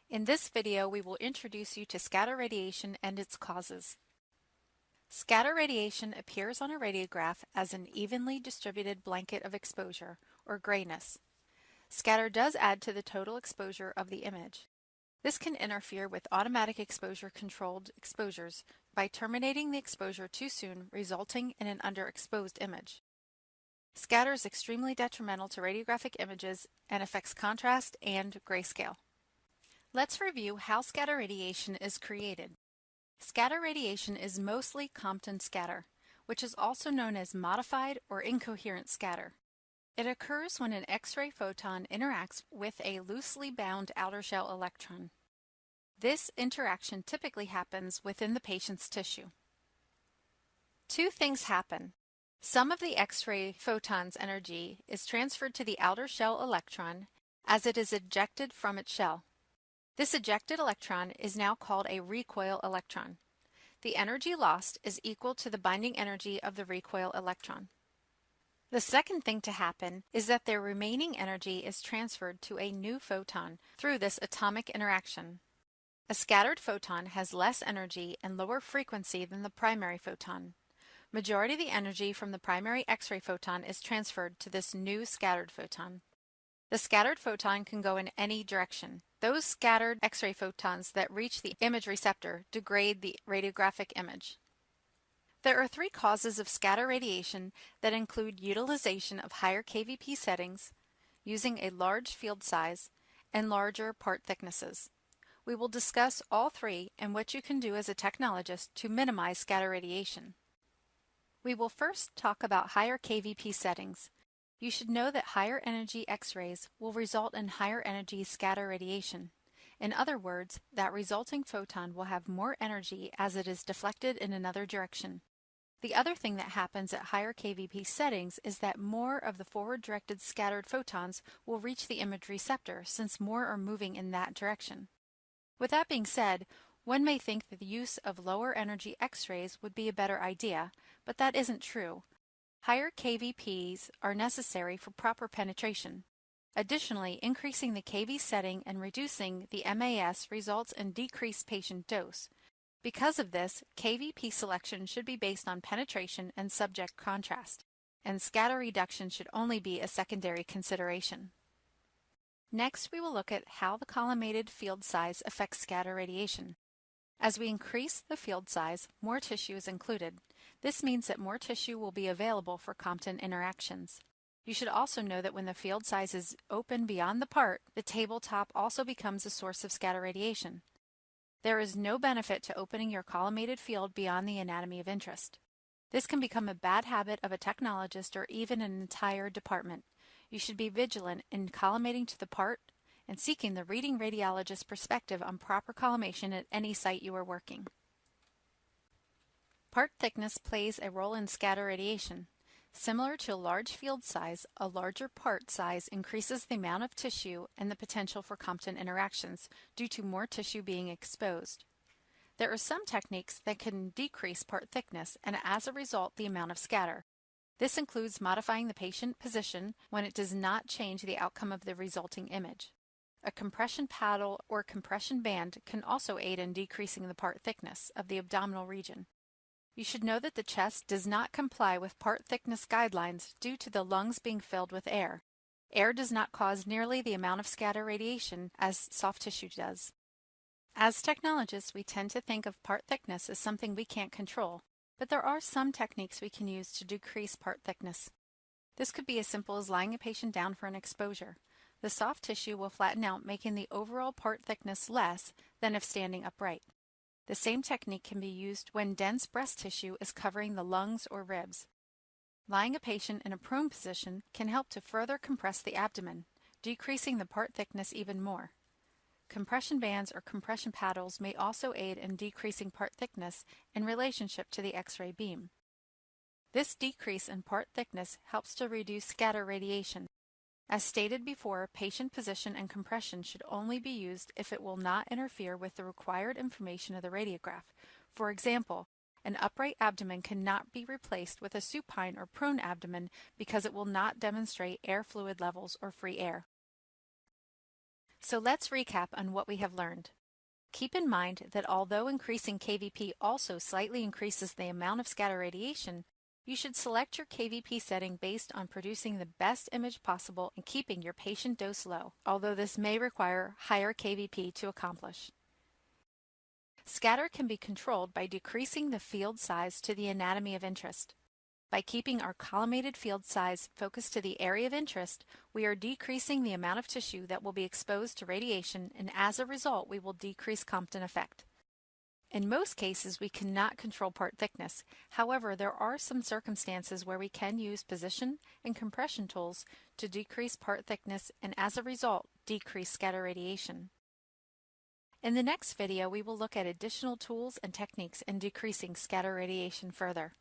In this video, we will introduce you to scatter radiation and its causes. Scatter radiation appears on a radiograph as an evenly distributed blanket of exposure, or grayness. Scatter does add to the total exposure of the image. This can interfere with automatic exposure-controlled exposures by terminating the exposure too soon, resulting in an underexposed image. Scatter is extremely detrimental to radiographic images and affects contrast and grayscale. Let's review how scatter radiation is created. Scatter radiation is mostly Compton scatter, which is also known as modified or incoherent scatter. It occurs when an X-ray photon interacts with a loosely bound outer shell electron. This interaction typically happens within the patient's tissue. Two things happen. Some of the X-ray photon's energy is transferred to the outer shell electron as it is ejected from its shell. This ejected electron is now called a recoil electron. The energy lost is equal to the binding energy of the recoil electron. The second thing to happen is that their remaining energy is transferred to a new photon through this atomic interaction. A scattered photon has less energy and lower frequency than the primary photon. Majority of the energy from the primary X-ray photon is transferred to this new scattered photon. The scattered photon can go in any direction. Those scattered X-ray photons that reach the image receptor degrade the radiographic image. There are three causes of scatter radiation that include utilization of higher kVp settings, using a large field size, and larger part thicknesses. We will discuss all three and what you can do as a technologist to minimize scatter radiation. We will first talk about higher kVp settings. You should know that higher energy X-rays will result in higher energy scatter radiation. In other words, that resulting photon will have more energy as it is deflected in another direction. The other thing that happens at higher kVp settings is that more of the forward-directed scattered photons will reach the image receptor since more are moving in that direction. With that being said, one may think that the use of lower energy X-rays would be a better idea, but that isn't true. Higher kVps are necessary for proper penetration. Additionally, increasing the kV setting and reducing the MAS results in decreased patient dose. Because of this, kVp selection should be based on penetration and subject contrast, and scatter reduction should only be a secondary consideration. Next, we will look at how the collimated field size affects scatter radiation. As we increase the field size, more tissue is included. This means that more tissue will be available for Compton interactions. You should also know that when the field size is open beyond the part, the tabletop also becomes a source of scatter radiation. There is no benefit to opening your collimated field beyond the anatomy of interest. This can become a bad habit of a technologist or even an entire department. You should be vigilant in collimating to the part and seeking the reading radiologist's perspective on proper collimation at any site you are working. Part thickness plays a role in scatter radiation. Similar to a large field size, a larger part size increases the amount of tissue and the potential for Compton interactions due to more tissue being exposed. There are some techniques that can decrease part thickness and as a result the amount of scatter. This includes modifying the patient position when it does not change the outcome of the resulting image. A compression paddle or compression band can also aid in decreasing the part thickness of the abdominal region. You should know that the chest does not comply with part thickness guidelines due to the lungs being filled with air. Air does not cause nearly the amount of scatter radiation as soft tissue does. As technologists, we tend to think of part thickness as something we can't control, but there are some techniques we can use to decrease part thickness. This could be as simple as lying a patient down for an exposure. The soft tissue will flatten out, making the overall part thickness less than if standing upright. The same technique can be used when dense breast tissue is covering the lungs or ribs. Lying a patient in a prone position can help to further compress the abdomen, decreasing the part thickness even more. Compression bands or compression paddles may also aid in decreasing part thickness in relationship to the X-ray beam. This decrease in part thickness helps to reduce scatter radiation. As stated before, patient position and compression should only be used if it will not interfere with the required information of the radiograph. For example, an upright abdomen cannot be replaced with a supine or prone abdomen because it will not demonstrate air fluid levels or free air. So let's recap on what we have learned. Keep in mind that although increasing KVP also slightly increases the amount of scatter radiation, you should select your KVP setting based on producing the best image possible and keeping your patient dose low, although this may require higher KVP to accomplish. Scatter can be controlled by decreasing the field size to the anatomy of interest. By keeping our collimated field size focused to the area of interest, we are decreasing the amount of tissue that will be exposed to radiation, and as a result, we will decrease Compton effect. In most cases, we cannot control part thickness. However, there are some circumstances where we can use position and compression tools to decrease part thickness and as a result, decrease scatter radiation. In the next video, we will look at additional tools and techniques in decreasing scatter radiation further.